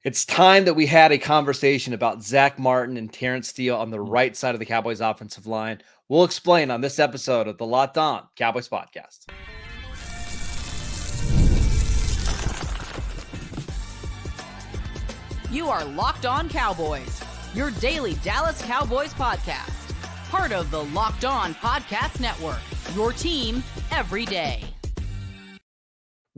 It's time that we had a conversation about Zack Martin and Terence Steele on the right side of the Cowboys offensive line. We'll explain on this episode of the Locked On Cowboys podcast. You are Locked On Cowboys, your daily Dallas Cowboys podcast. Part of the Locked On Podcast Network, your team every day.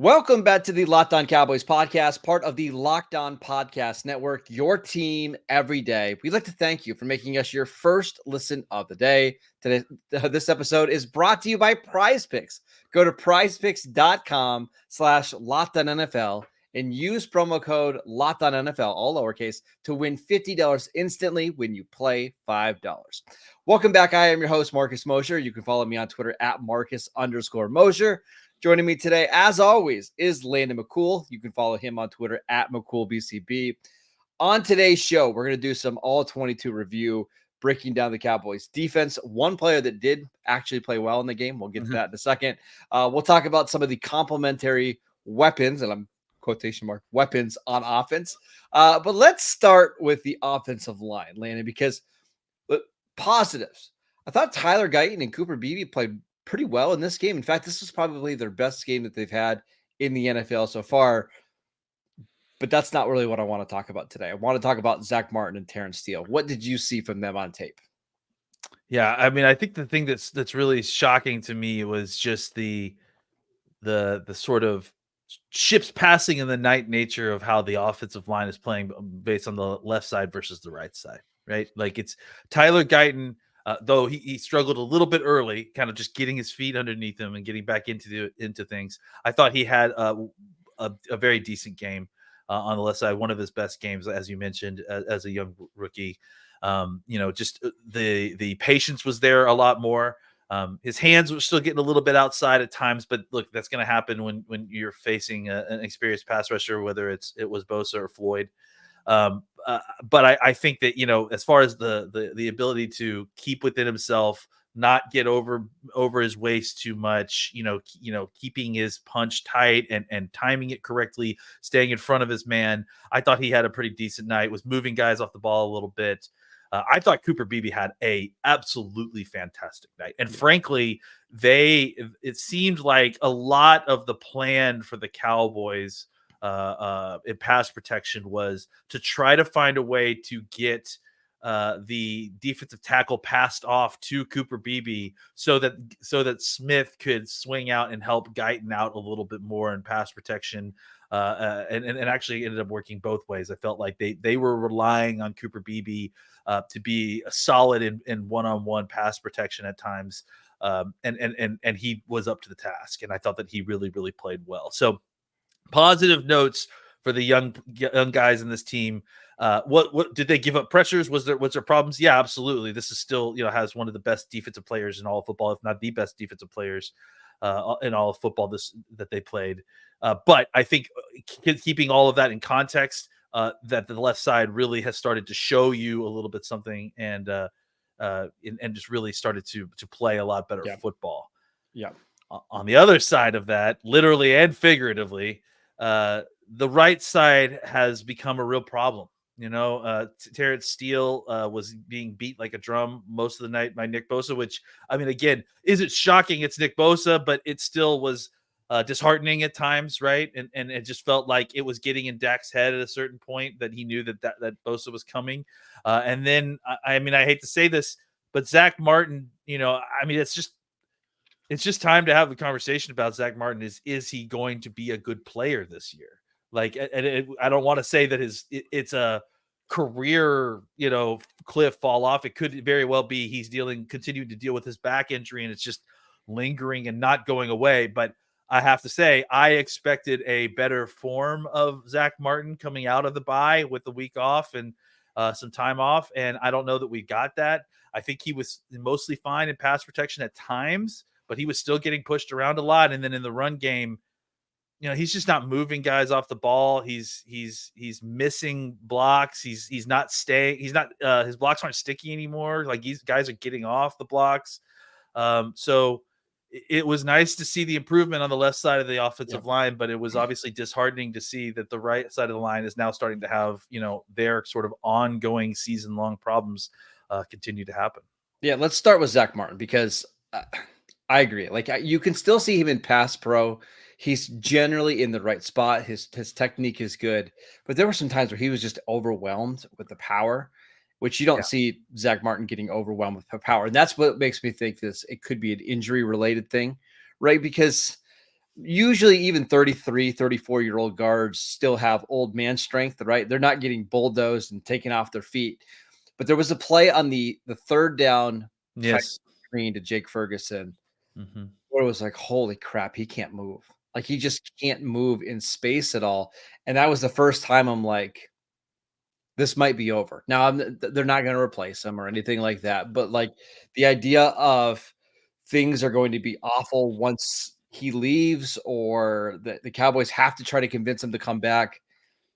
Welcome back to the Locked On Cowboys podcast, part of the Locked On Podcast Network, your team every day. We'd like to thank you for making us your first listen of the day. Today, this episode is brought to you by PrizePicks. Go to prizepicks.com/LockedOnNFL and use promo code LockedOnNFL, all lowercase, to win $50 instantly when you play $5. Welcome back. I am your host, Marcus Mosher. You can follow me on Twitter at Marcus_Mosher. Joining me today, as always, is Landon McCool. You can follow him on Twitter at McCoolBCB. On today's show, we're going to do some all-22 review, breaking down the Cowboys defense. One player that did actually play well in the game. We'll get to that in a second. We'll talk about some of the complementary weapons, and I'm quotation mark, weapons on offense. But let's start with the offensive line, Landon, because positives. I thought Tyler Guyton and Cooper Beebe played pretty well in this game. In fact, this was probably their best game that they've had in the NFL so far. But that's not really what I want to talk about today. I want to talk about Zack Martin and Terence Steele. What did you see from them on tape? Yeah, I mean, I think the thing that's really shocking to me was just the sort of ships passing in the night nature of how the offensive line is playing based on the left side versus the right side, right? Like it's Tyler Guyton. Though he struggled a little bit early, kind of just getting his feet underneath him and getting back into things. I thought he had a very decent game on the left side, one of his best games, as you mentioned, as a young rookie. Just the patience was there a lot more. His hands were still getting a little bit outside at times, but look, that's going to happen when you're facing an experienced pass rusher, whether it was Bosa or Floyd. But I think that, as far as the ability to keep within himself, not get over his waist too much, keeping his punch tight and timing it correctly, staying in front of his man. I thought he had a pretty decent night, was moving guys off the ball a little bit. I thought Cooper Beebe had a absolutely fantastic night. And frankly, it seemed like a lot of the plan for the Cowboys in pass protection was to try to find a way to get the defensive tackle passed off to Cooper Beebe so that Smith could swing out and help Guyton out a little bit more in pass protection. And actually ended up working both ways. I felt like they were relying on Cooper Beebe to be a solid in one-on-one pass protection at times. And he was up to the task. And I thought that he really, really played well. So positive notes for the young guys in this team. What did they give up pressures? Was there problems? Yeah, absolutely. This is still, has one of the best defensive players in all of football, if not the best defensive players in all of football that they played. But I think keeping all of that in context, that the left side really has started to show you a little bit something and just really started to play a lot better football. Yeah. On the other side of that, literally and figuratively, the right side has become a real problem. Terence Steele was being beat like a drum most of the night by Nick Bosa, which, I mean, again, is it shocking? It's Nick Bosa, but it still was disheartening at times, right? And it just felt like it was getting in Dak's head at a certain point that he knew that Bosa was coming. And then, I mean, I hate to say this, but Zack Martin, it's just time to have the conversation about Zack Martin. Is he going to be a good player this year? Like, I don't want to say that it's a career, cliff fall off. It could very well be he's continuing to deal with his back injury and it's just lingering and not going away. But I have to say, I expected a better form of Zack Martin coming out of the bye with the week off and some time off. And I don't know that we got that. I think he was mostly fine in pass protection at times, but he was still getting pushed around a lot. And then in the run game, he's just not moving guys off the ball. He's missing blocks. He's not staying. He's not. His blocks aren't sticky anymore. Like these guys are getting off the blocks. So it was nice to see the improvement on the left side of the offensive Yep. line, but it was obviously disheartening to see that the right side of the line is now starting to have, their sort of ongoing season-long problems continue to happen. Yeah, let's start with Zack Martin because I agree. Like you can still see him in pass pro. He's generally in the right spot. His technique is good, but there were some times where he was just overwhelmed with the power, which you don't Yeah. see Zack Martin getting overwhelmed with the power. And that's what makes me think it could be an injury related thing, right? Because usually even 33, 34-year-old guards still have old man strength, right? They're not getting bulldozed and taken off their feet. But there was a play on the third down type Yes. screen to Jake Ferguson Mm-hmm. where it was like, holy crap, he can't move. Like he just can't move in space at all. And that was the first time I'm like, this might be over. Now they're not going to replace him or anything like that. But like the idea of things are going to be awful once he leaves, or the Cowboys have to try to convince him to come back,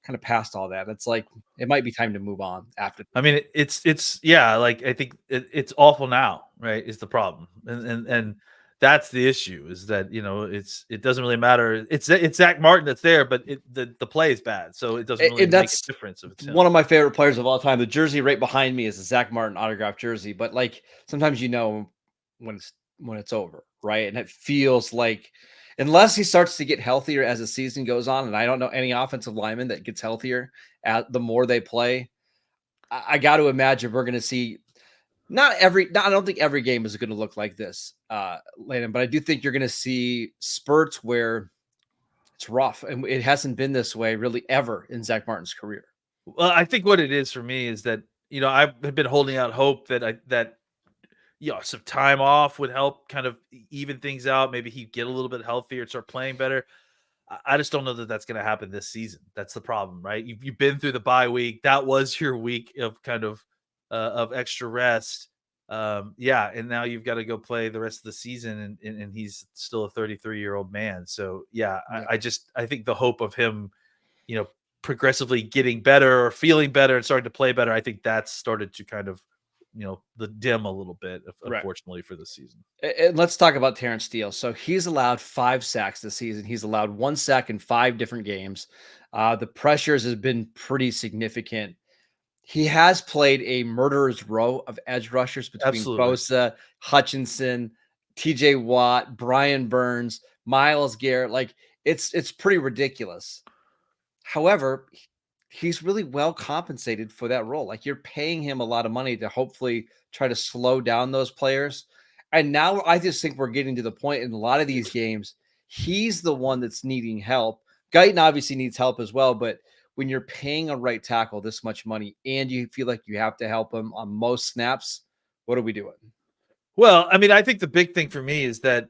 kind of past all that. It's like it might be time to move on after. I mean, it's yeah, like I think it's awful now, right? Is the problem, and that's the issue. Is that it doesn't really matter. It's Zack Martin that's there, but the play is bad, so it doesn't really And make a that's difference if it's him. one of my favorite players of all time. The jersey right behind me is a Zack Martin autographed jersey, but like sometimes when it's over, right? And it feels like unless he starts to get healthier as the season goes on, and I don't know any offensive lineman that gets healthier the more they play. I got to imagine we're going to see I don't think every game is going to look like this, Landon, but I do think you're going to see spurts where it's rough, and it hasn't been this way really ever in Zack Martin's career. Well, I think what it is for me is that I've been holding out hope that some time off would help kind of even things out. Maybe he'd get a little bit healthier, start playing better. I just don't know that that's going to happen this season. That's the problem, right? You've been through the bye week. That was your week of kind of extra rest. Yeah, and now you've got to go play the rest of the season, and he's still a 33-year-old man. So yeah, Yeah. I think the hope of him, progressively getting better or feeling better and starting to play better, I think that's started to kind of the dim a little bit, Right. unfortunately, for the season. And let's talk about Terence Steele. So he's allowed 5 sacks this season. He's allowed 1 sack in 5 different games. The pressures has been pretty significant. He has played a murderer's row of edge rushers between Absolutely. Bosa, Hutchinson, TJ Watt, Brian Burns, Myles Garrett. Like it's pretty ridiculous. However, he's really well compensated for that role. Like you're paying him a lot of money to hopefully try to slow down those players. And now I just think we're getting to the point in a lot of these games, he's the one that's needing help. Guyton obviously needs help as well, but when you're paying a right tackle this much money and you feel like you have to help him on most snaps, what are we doing? Well, I mean, I think the big thing for me is that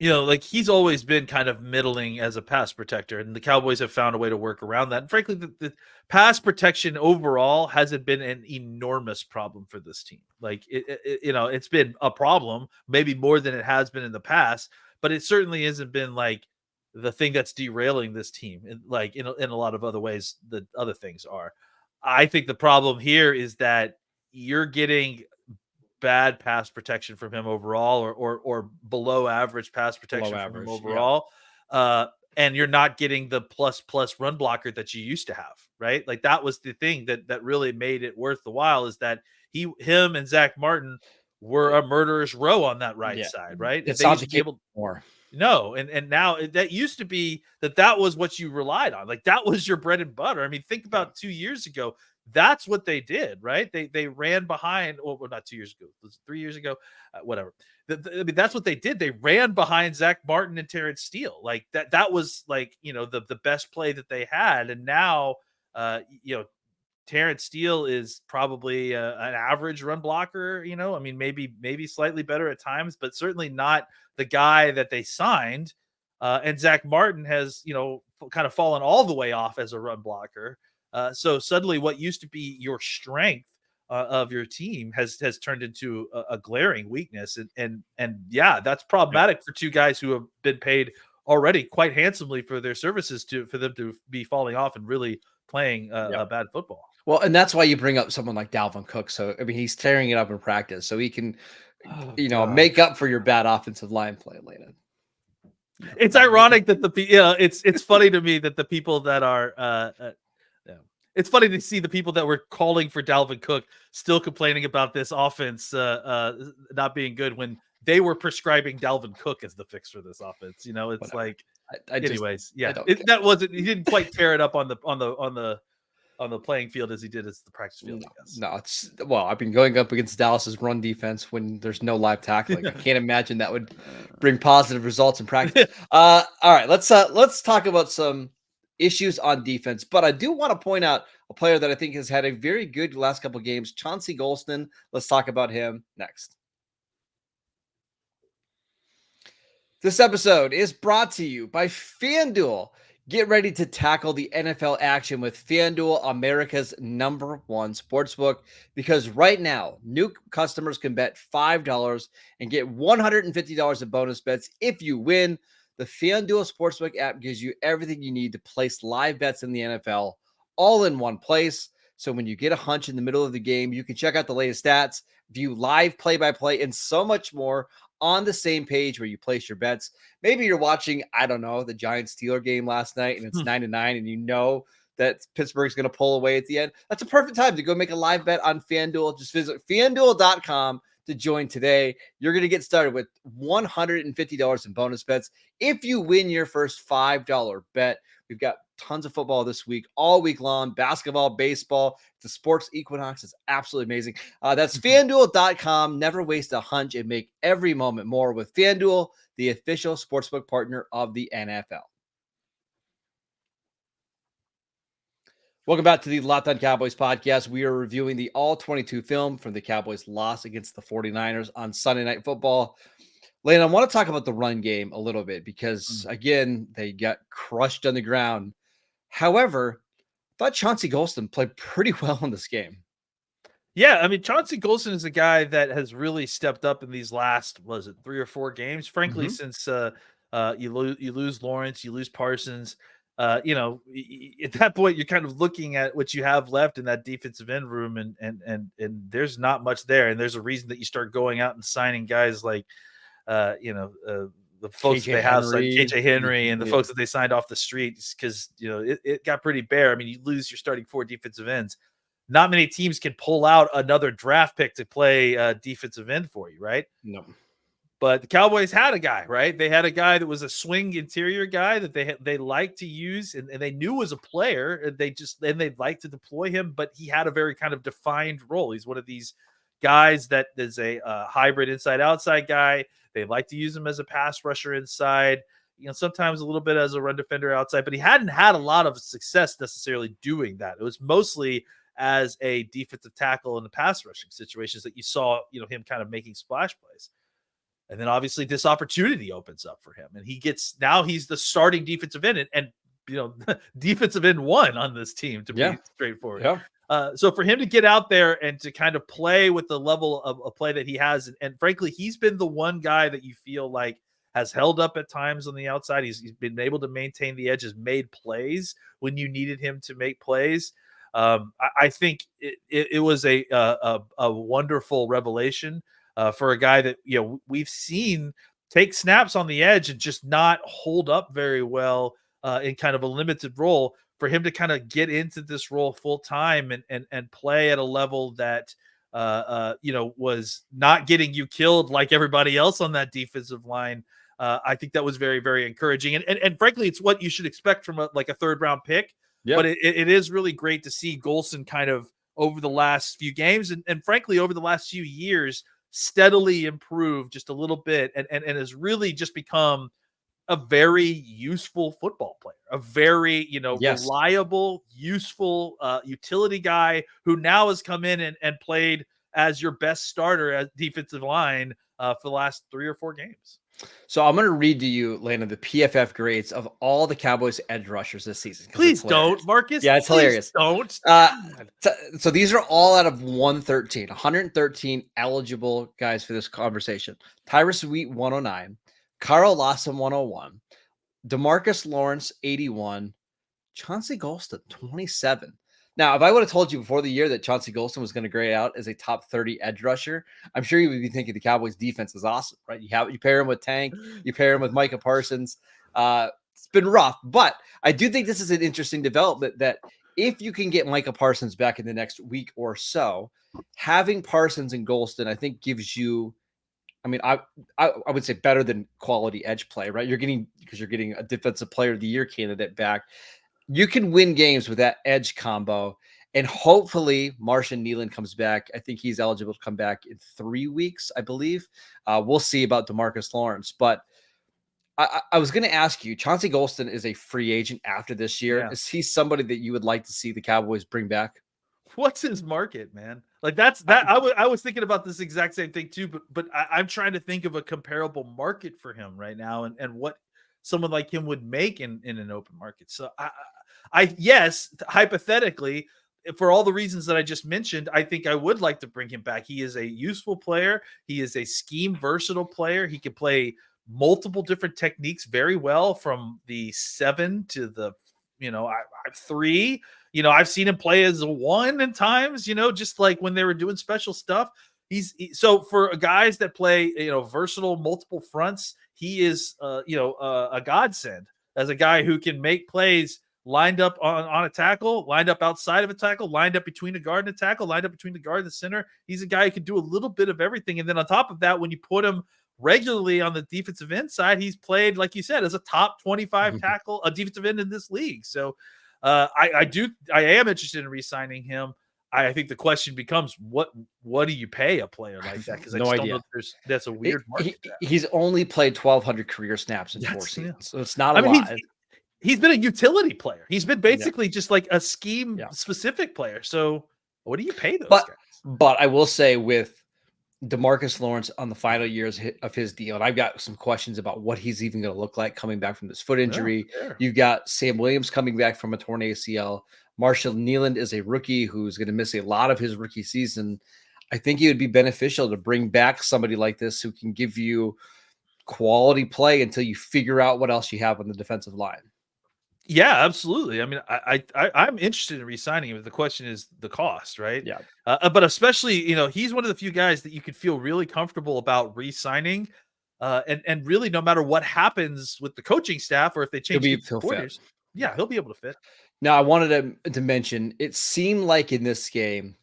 like he's always been kind of middling as a pass protector, and the Cowboys have found a way to work around that. And frankly, the pass protection overall hasn't been an enormous problem for this team. Like it's been a problem, maybe more than it has been in the past, but it certainly hasn't been like the thing that's derailing this team. Like in a lot of other ways, the other things are. I think the problem here is that you're getting bad pass protection from him overall, or below average pass protection from him overall. And you're not getting the plus run blocker that you used to have, right? Like that was the thing that really made it worth the while, is that him and Zack Martin were a murderer's row on that right side, right? It's They not used the to be case able. anymore. No, and now that used to be that was what you relied on. Like that was your bread and butter. I mean, think about 2 years ago. That's what they did, right? They ran behind. Well, not 2 years ago. It was 3 years ago. Whatever. I mean, that's what they did. They ran behind Zack Martin and Terence Steele. Like that. That was like the best play that they had. And now, Terence Steele is probably an average run blocker. I mean, maybe slightly better at times, but certainly not the guy that they signed. And Zack Martin has, kind of fallen all the way off as a run blocker. So suddenly what used to be your strength of your team has turned into a glaring weakness. And yeah, that's problematic for two guys who have been paid already quite handsomely for their services for them to be falling off and really playing a bad football. Well, and that's why you bring up someone like Dalvin Cook. So, I mean, he's tearing it up in practice. So he can make up for your bad offensive line play, Landon. It's ironic that it's funny to me that the people that are it's funny to see the people that were calling for Dalvin Cook still complaining about this offense not being good when they were prescribing Dalvin Cook as the fix for this offense. It's Whatever. like, I anyways, just, yeah, that wasn't, he didn't quite tear it up on the playing field as he did as the practice field. No, I've been going up against Dallas's run defense when there's no live tackling. I can't imagine that would bring positive results in practice. All right, let's talk about some issues on defense, but I do want to point out a player that I think has had a very good last couple of games, Chauncey Golston. Let's talk about him next. This episode is brought to you by FanDuel. Get ready to tackle the NFL action with FanDuel, America's #1 sportsbook, because right now, new customers can bet $5 and get $150 in bonus bets if you win. The FanDuel Sportsbook app gives you everything you need to place live bets in the NFL all in one place. So when you get a hunch in the middle of the game, you can check out the latest stats, view live play-by-play, and so much more on the same page where you place your bets. Maybe you're watching, I don't know, the Giants-Steelers game last night, and it's 9-9, and you know that Pittsburgh's going to pull away at the end. That's a perfect time to go make a live bet on FanDuel. Just visit FanDuel.com to join today. You're going to get started with $150 in bonus bets if you win your first $5 bet. We've got tons of football this week, all week long, basketball, baseball. The sports equinox is absolutely amazing. That's FanDuel.com. Never waste a hunch and make every moment more with FanDuel, the official sportsbook partner of the NFL. Welcome back to the Locked On Cowboys podcast. We are reviewing the All-22 film from the Cowboys' loss against the 49ers on Sunday Night Football. Lane, I want to talk about the run game a little bit because, again, they got crushed on the ground. However, I thought Chauncey Golston played pretty well in this game. Yeah, I mean, Chauncey Golston is a guy that has really stepped up in these last, 3 or 4 games, frankly, since you lose Lawrence, you lose Parsons. At that point, you're kind of looking at what you have left in that defensive end room, and there's not much there. And there's a reason that you start going out and signing guys like, the folks they have, like KJ Henry, and the folks that they signed off the streets, because it got pretty bare. I mean, you lose your starting 4 defensive ends. Not many teams can pull out another draft pick to play defensive end for you, right? No. But the Cowboys had a guy, right? They had a guy that was a swing interior guy that they liked to use, and they knew was a player. And they'd like to deploy him, but he had a very kind of defined role. He's one of these guys that is a hybrid inside-outside guy. They like to use him as a pass rusher inside, sometimes a little bit as a run defender outside, but he hadn't had a lot of success necessarily doing that. It was mostly as a defensive tackle in the pass rushing situations that you saw, him kind of making splash plays. And then obviously this opportunity opens up for him, and he's the starting defensive end and defensive end 1 on this team, to be straightforward. Yeah. So for him to get out there and to kind of play with the level of play that he has, and frankly, he's been the one guy that you feel like has held up at times on the outside. He's been able to maintain the edge, has made plays when you needed him to make plays. I think it was a wonderful revelation for a guy that we've seen take snaps on the edge and just not hold up very well in kind of a limited role. For him to kind of get into this role full time and play at a level that was not getting you killed like everybody else on that defensive line. I think that was very, very encouraging. And frankly, it's what you should expect from a 3rd round pick. Yep. But it is really great to see Golston kind of over the last few games and frankly, over the last few years, steadily improve just a little bit and has really just become a very useful football player, a very, reliable, useful utility guy who now has come in and played as your best starter at defensive line for the last 3 or 4 games. So I'm going to read to you, Landon, the PFF grades of all the Cowboys edge rushers this season. Please don't, Marcus. Yeah, it's hilarious. Don't. So these are all out of 113 eligible guys for this conversation. Tyrus Wheat, 109. Carl Lawson, 101. DeMarcus Lawrence, 81. Chauncey Golston, 27. Now, if I would have told you before the year that Chauncey Golston was going to grade out as a top 30 edge rusher, I'm sure you would be thinking the Cowboys defense is awesome, right? You pair him with Tank, you pair him with Micah Parsons. It's been rough, but I do think this is an interesting development that if you can get Micah Parsons back in the next week or so, having Parsons and Golston, I think gives you, I mean, I would say better than quality edge play, right? You're getting a defensive player of the year candidate back. You can win games with that edge combo. And hopefully Martian Nealon comes back. I think he's eligible to come back in 3 weeks, I believe. We'll see about DeMarcus Lawrence. But I was going to ask you, Chauncey Golston is a free agent after this year. Yeah. Is he somebody that you would like to see the Cowboys bring back? What's his market, man? Like I was thinking about this exact same thing too, but I'm trying to think of a comparable market for him right now and what someone like him would make in an open market. So I yes, hypothetically, for all the reasons that I just mentioned, I think I would like to bring him back. He is a useful player. He is a scheme versatile player. He can play multiple different techniques very well, from the 7 to the, I 3. I've seen him play as a 1 at times, just like when they were doing special stuff. So for guys that play, versatile multiple fronts, he is, a godsend as a guy who can make plays lined up on a tackle, lined up outside of a tackle, lined up between a guard and a tackle, lined up between the guard and the center. He's a guy who can do a little bit of everything. And then on top of that, when you put him regularly on the defensive end side, he's played, like you said, as a top 25 tackle, a defensive end in this league. So I am interested in re-signing him. I think the question becomes, what do you pay a player like that? Because I just don't know if that's a weird market. He's only played 1,200 career snaps in 4 seasons, so it's not a lot. He's been a utility player. He's been basically just like a scheme specific player. So what do you pay those guys? But I will say, with DeMarcus Lawrence on the final years of his deal, and I've got some questions about what he's even going to look like coming back from this foot injury. You've got Sam Williams coming back from a torn ACL. Marshall Nealon is a rookie who's going to miss a lot of his rookie season. I think it would be beneficial to bring back somebody like this who can give you quality play until you figure out what else you have on the defensive line. Yeah, absolutely. I mean, I'm interested in re-signing him. The question is the cost, right? Yeah. But especially, he's one of the few guys that you could feel really comfortable about re-signing. And really, no matter what happens with the coaching staff or if they change coordinators, he'll be able to fit. Now, I wanted to mention, it seemed like in this game,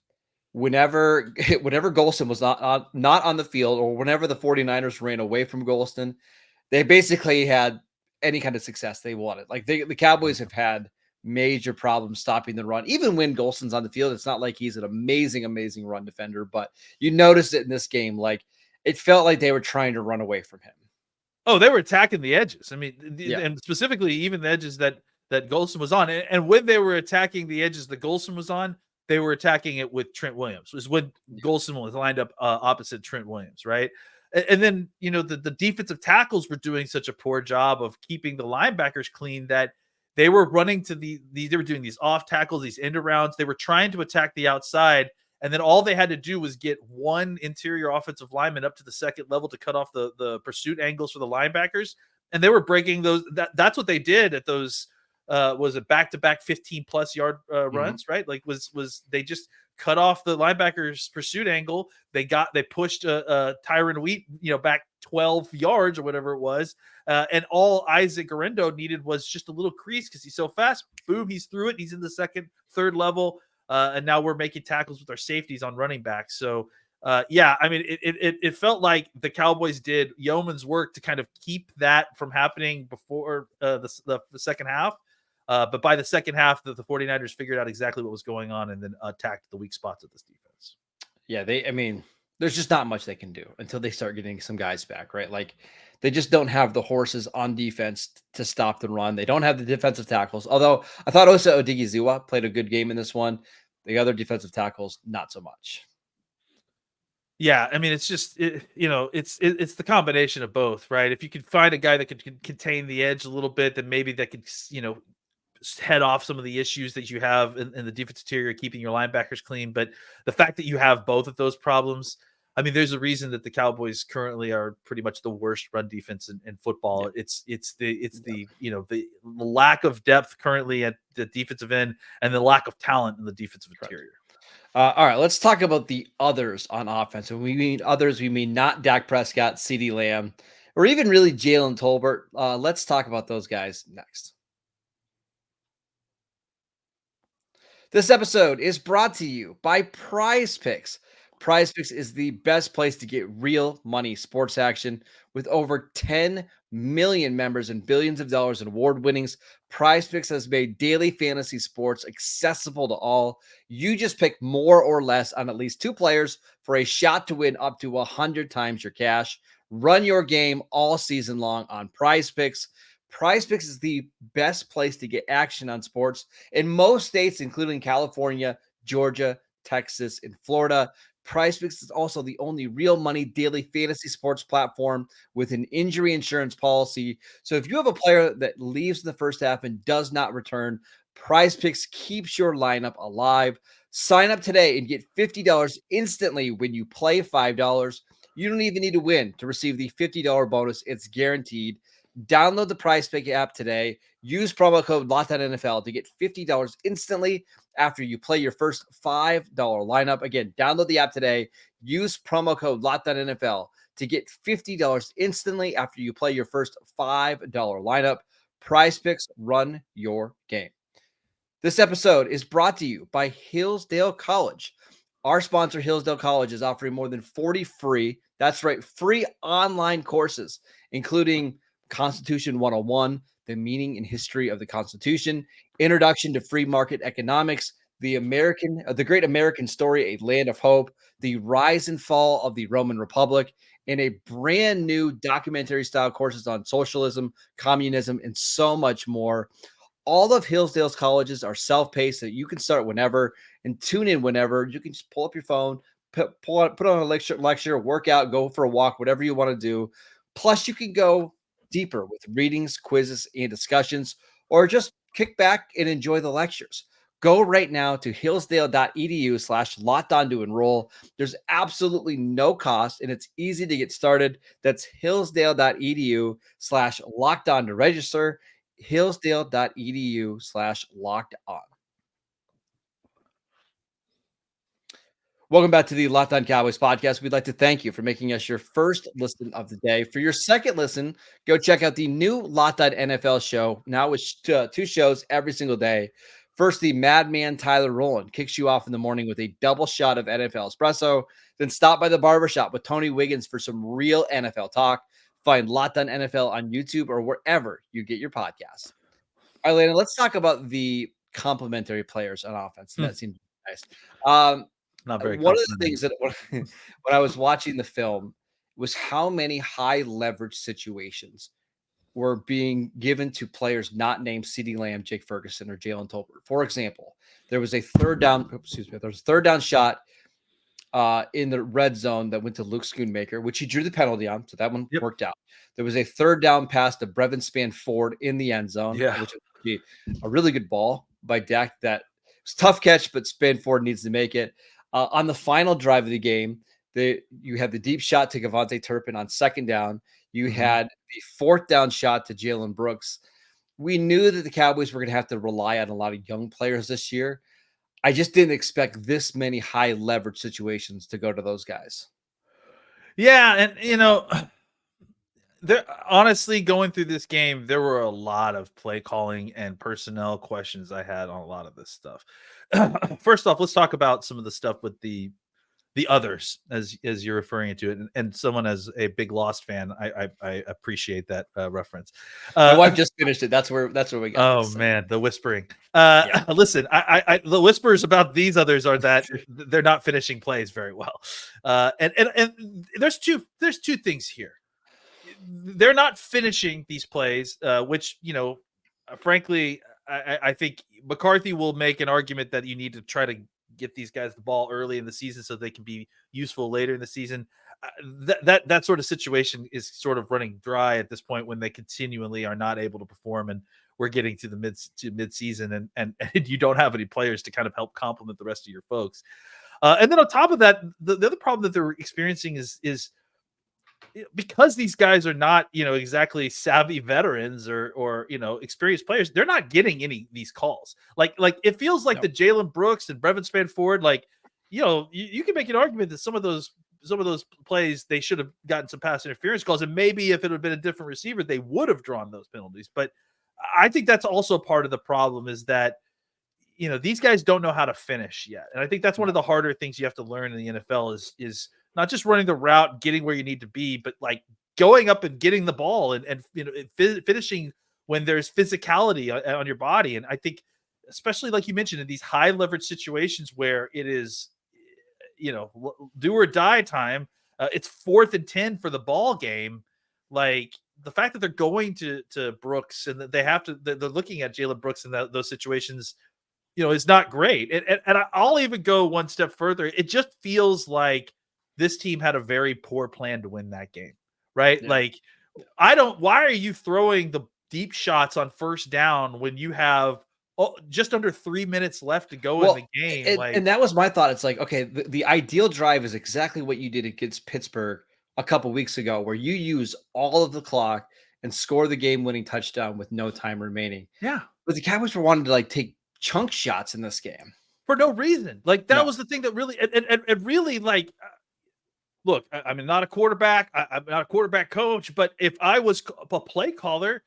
whenever Golston was not on the field, or whenever the 49ers ran away from Golston, they basically had any kind of success they wanted. Like the Cowboys have had major problems stopping the run. Even when Golston's on the field, it's not like he's an amazing run defender, but you noticed it in this game. Like, it felt like they were trying to run away from him. Oh, they were attacking the edges. I mean, and specifically even the edges that Golston was on. And when they were attacking the edges that Golston was on, they were attacking it with Trent Williams. It was when Golston was lined up opposite Trent Williams, right? And then, the defensive tackles were doing such a poor job of keeping the linebackers clean that they were running to they were doing these off tackles, these end arounds. They were trying to attack the outside. And then all they had to do was get one interior offensive lineman up to the second level to cut off the pursuit angles for the linebackers. And they were breaking those. That's what they did at those, was a back-to-back 15-plus yard runs, right? Like was they just cut off the linebackers' pursuit angle. They pushed Tyron Wheat, back 12 yards or whatever it was. And all Isaac Garendo needed was just a little crease because he's so fast. Boom, he's through it. He's in the second, third level. And now we're making tackles with our safeties on running backs. So, I mean, it felt like the Cowboys did yeoman's work to kind of keep that from happening before the second half. But by the second half, the 49ers figured out exactly what was going on and then attacked the weak spots of this defense. Yeah, there's just not much they can do until they start getting some guys back, right? Like, they just don't have the horses on defense to stop the run. They don't have the defensive tackles. Although I thought Osa Odigizua played a good game in this one. The other defensive tackles, not so much. Yeah, I mean, it's just it's the combination of both, right? If you could find a guy that could contain the edge a little bit, then maybe that could head off some of the issues that you have in the defense interior, keeping your linebackers clean. But the fact that you have both of those problems, I mean, there's a reason that the Cowboys currently are pretty much the worst run defense in football. Yeah. It's the lack of depth currently at the defensive end and the lack of talent in the defensive interior. All right, let's talk about the others on offense. When we mean others, we mean not Dak Prescott, CeeDee Lamb, or even really Jalen Tolbert. Let's talk about those guys next. This episode is brought to you by Prize Picks. Prize Picks is the best place to get real money sports action. With over 10 million members and billions of dollars in award winnings, Prize Picks has made daily fantasy sports accessible to all. You just pick more or less on at least 2 players for a shot to win up to 100 times your cash. Run your game all season long on Prize Picks. Prize Picks is the best place to get action on sports in most states, including California, Georgia, Texas, and Florida. Prize Picks is also the only real money daily fantasy sports platform with an injury insurance policy. So if you have a player that leaves in the first half and does not return, Prize Picks keeps your lineup alive. Sign up today and get $50 instantly when you play $5. You don't even need to win to receive the $50 bonus. It's guaranteed. Download the Prize Pick app today. Use promo code LOCKEDONNFL to get $50 instantly after you play your first $5 lineup. Again, download the app today. Use promo code LOCKEDONNFL to get $50 instantly after you play your first $5 lineup. Prize Picks, run your game. This episode is brought to you by Hillsdale College. Our sponsor, Hillsdale College, is offering more than 40 free, that's right, free online courses, including Constitution 101, the meaning and history of the Constitution, Introduction to Free Market Economics, the Great American Story, A Land of Hope, the Rise and Fall of the Roman Republic, and a brand new documentary style courses on socialism, communism, and so much more. All of Hillsdale's colleges are self-paced, so you can start whenever and tune in whenever. You can just pull up your phone, put on a lecture, work out, go for a walk, whatever you want to do. Plus, you can go deeper with readings, quizzes, and discussions, or just kick back and enjoy the lectures. Go right now to hillsdale.edu/lockedon to enroll. There's absolutely no cost, and it's easy to get started. That's hillsdale.edu/lockedon to register. hillsdale.edu/lockedon. Welcome back to the Locked On Cowboys podcast. We'd like to thank you for making us your first listen of the day. For your second listen, go check out the new Locked On NFL show, now with 2 shows every single day. First, the Madman Tyler Rowland kicks you off in the morning with a double shot of NFL espresso. Then stop by the barbershop with Tony Wiggins for some real NFL talk. Find Locked On NFL on YouTube or wherever you get your podcasts. All right, Lana, let's talk about the complementary players on offense. That seems nice. Not very One of the things that when I was watching the film was how many high leverage situations were being given to players not named CeeDee Lamb, Jake Ferguson, or Jalen Tolbert. For example, there was a third down shot in the red zone that went to Luke Schoonmaker, which he drew the penalty on, so that one worked out. There was a third down pass to Brevin Spann-Ford in the end zone, which was a really good ball by Dak. That was a tough catch, but Spann-Ford needs to make it. On the final drive of the game, you had the deep shot to Gavontae Turpin on second down. You had the fourth down shot to Jalen Brooks. We knew that the Cowboys were going to have to rely on a lot of young players this year. I just didn't expect this many high leverage situations to go to those guys. Yeah, and there honestly going through this game, there were a lot of play calling and personnel questions I had on a lot of this stuff. First off, let's talk about some of the stuff with the others, as you're referring to it, and someone as a big Lost fan, I appreciate that reference. My wife just finished it. That's where we got. Oh man, the whispering. Listen, I the whispers about these others are that they're not finishing plays very well, and there's two things here. They're not finishing these plays, which frankly, I think McCarthy will make an argument that you need to try to get these guys the ball early in the season so they can be useful later in the season. That sort of situation is sort of running dry at this point when they continually are not able to perform, and we're getting to the mid season, and you don't have any players to kind of help complement the rest of your folks. And then on top of that, the other problem that they're experiencing is because these guys are not, exactly savvy veterans or experienced players, they're not getting any of these calls. Like it feels like No. the Jalen Brooks and Brevin Spanford, like, you can make an argument that some of those plays they should have gotten some pass interference calls, and maybe if it had been a different receiver, they would have drawn those penalties. But I think that's also part of the problem is that these guys don't know how to finish yet. And I think that's one of the harder things you have to learn in the NFL is not just running the route, getting where you need to be, but like going up and getting the ball and finishing when there's physicality on your body. And I think, especially like you mentioned, in these high leverage situations where it is, do or die time, it's 4th and 10 for the ball game. Like the fact that they're going to Brooks and that they're looking at Jalen Brooks in those situations, is not great. And I'll even go one step further. It just feels like this team had a very poor plan to win that game, right? Yeah. Like, why are you throwing the deep shots on first down when you have just under 3 minutes left to go in the game? And that was my thought. It's like, okay, the ideal drive is exactly what you did against Pittsburgh a couple weeks ago, where you use all of the clock and score the game-winning touchdown with no time remaining. Yeah. But the Cowboys were wanting to like take chunk shots in this game for no reason. Like that was the thing that really, and really, like, look, I'm not a quarterback. I'm not a quarterback coach, but if I was a play caller,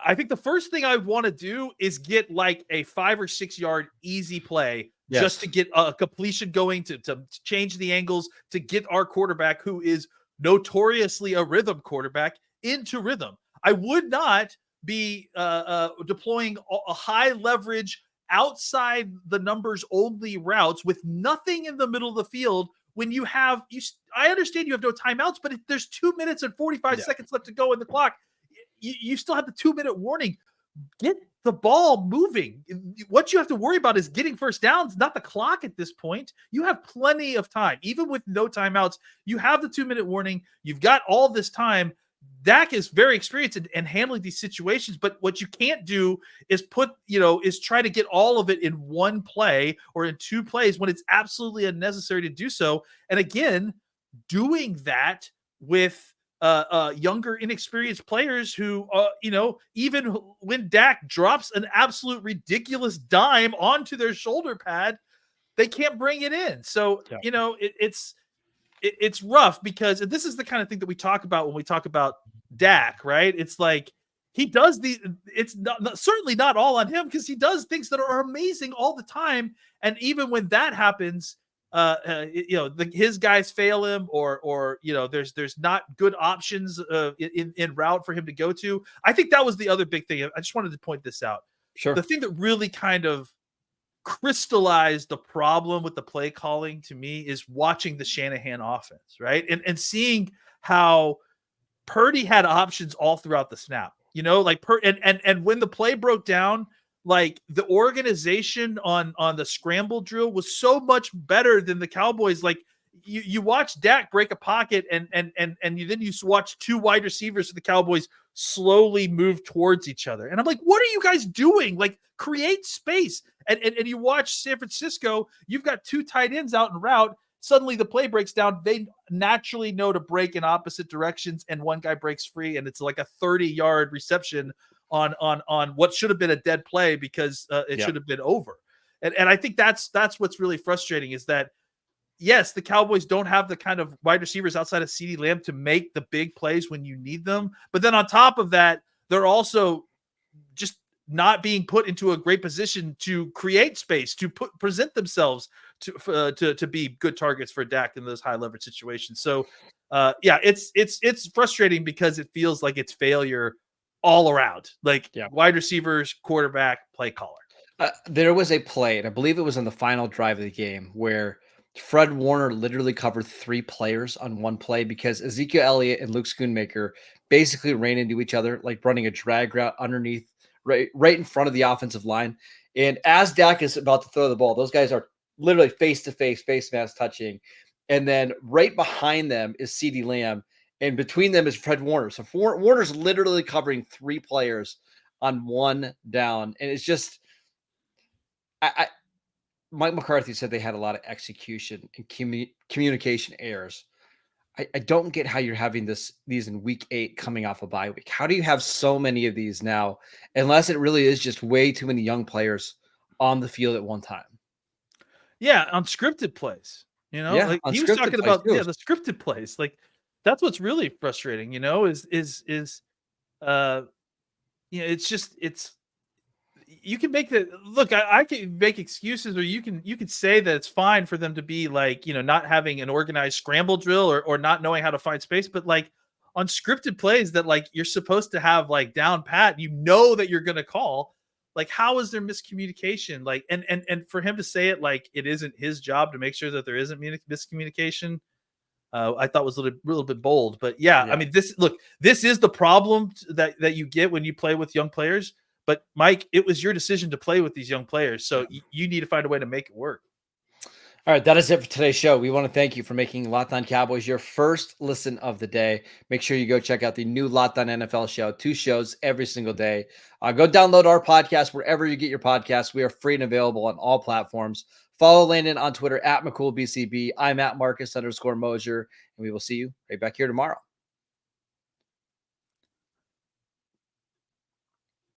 I think the first thing I want to do is get like a 5 or 6 yard easy play just to get a completion going, to change the angles, to get our quarterback, who is notoriously a rhythm quarterback, into rhythm. I would not be deploying a high leverage outside the numbers only routes with nothing in the middle of the field when you have I understand you have no timeouts, but if there's 2 minutes and 45 seconds left to go in the clock, you still have the 2-minute warning. Get the ball moving. What you have to worry about is getting first downs, not the clock at this point. You have plenty of time. Even with no timeouts, you have the 2-minute warning. You've got all this time. Dak is very experienced in handling these situations, but what you can't do is is try to get all of it in one play or in 2 plays when it's absolutely unnecessary to do so. And again, doing that with younger, inexperienced players who, even when Dak drops an absolute ridiculous dime onto their shoulder pad, they can't bring it in. So, it's rough, because this is the kind of thing that we talk about when we talk about Dak, right? It's like he does it's certainly not all on him, because he does things that are amazing all the time. And even when that happens, his guys fail him, or there's not good options in route for him to go to. I think that was the other big thing. I just wanted to point this out. Sure. The thing that really kind of crystallized the problem with the play calling to me is watching the Shanahan offense, right? And seeing how Purdy had options all throughout the snap, and when the play broke down, like the organization on the scramble drill was so much better than the Cowboys. Like you watch Dak break a pocket and then you watch 2 wide receivers of the Cowboys slowly move towards each other. And I'm like, what are you guys doing? Like, create space. And you watch San Francisco, you've got 2 tight ends out in route. Suddenly the play breaks down. They naturally know to break in opposite directions, and one guy breaks free, and it's like a 30-yard reception on what should have been a dead play, because it should have been over. And I think that's what's really frustrating, is that, yes, the Cowboys don't have the kind of wide receivers outside of CeeDee Lamb to make the big plays when you need them. But then on top of that, they're also just not being put into a great position to create space, to present themselves to be good targets for Dak in those high leverage situations. So it's frustrating, because it feels like it's failure all around, like wide receivers, quarterback, play caller. There was a play, and I believe it was in the final drive of the game, where Fred Warner literally covered 3 players on one play, because Ezekiel Elliott and Luke Schoonmaker basically ran into each other, like running a drag route underneath, right in front of the offensive line. And as Dak is about to throw the ball, those guys are literally face-to-face, face mask touching. And then right behind them is CeeDee Lamb, and between them is Fred Warner. So Warner's literally covering 3 players on one down. And it's just, Mike McCarthy said they had a lot of execution and communication errors. I don't get how you're having these in week 8 coming off a bye week. How do you have so many of these now, unless it really is just way too many young players on the field at one time? Yeah, unscripted plays. Yeah, Like he was unscripted talking plays about, too. the scripted plays. Like that's what's really frustrating. Uh, it's just you can make the look. I can make excuses, or you can say that it's fine for them to be like, not having an organized scramble drill, or not knowing how to find space, but like on scripted plays that like you're supposed to have like down pat, that you're gonna call. Like, how is there miscommunication? Like, and for him to say it like it isn't his job to make sure that there isn't miscommunication, I thought was a little bit bold. But yeah, I Yeah. mean, this is the problem that you get when you play with young players. But Mike, it was your decision to play with these young players, so you need to find a way to make it work. All right, that is it for today's show. We want to thank you for making Locked On Cowboys your first listen of the day. Make sure you go check out the new Locked On NFL show, 2 shows every single day. Go download our podcast wherever you get your podcasts. We are free and available on all platforms. Follow Landon on Twitter at McCoolBCB. I'm at Marcus_Mosher, and we will see you right back here tomorrow.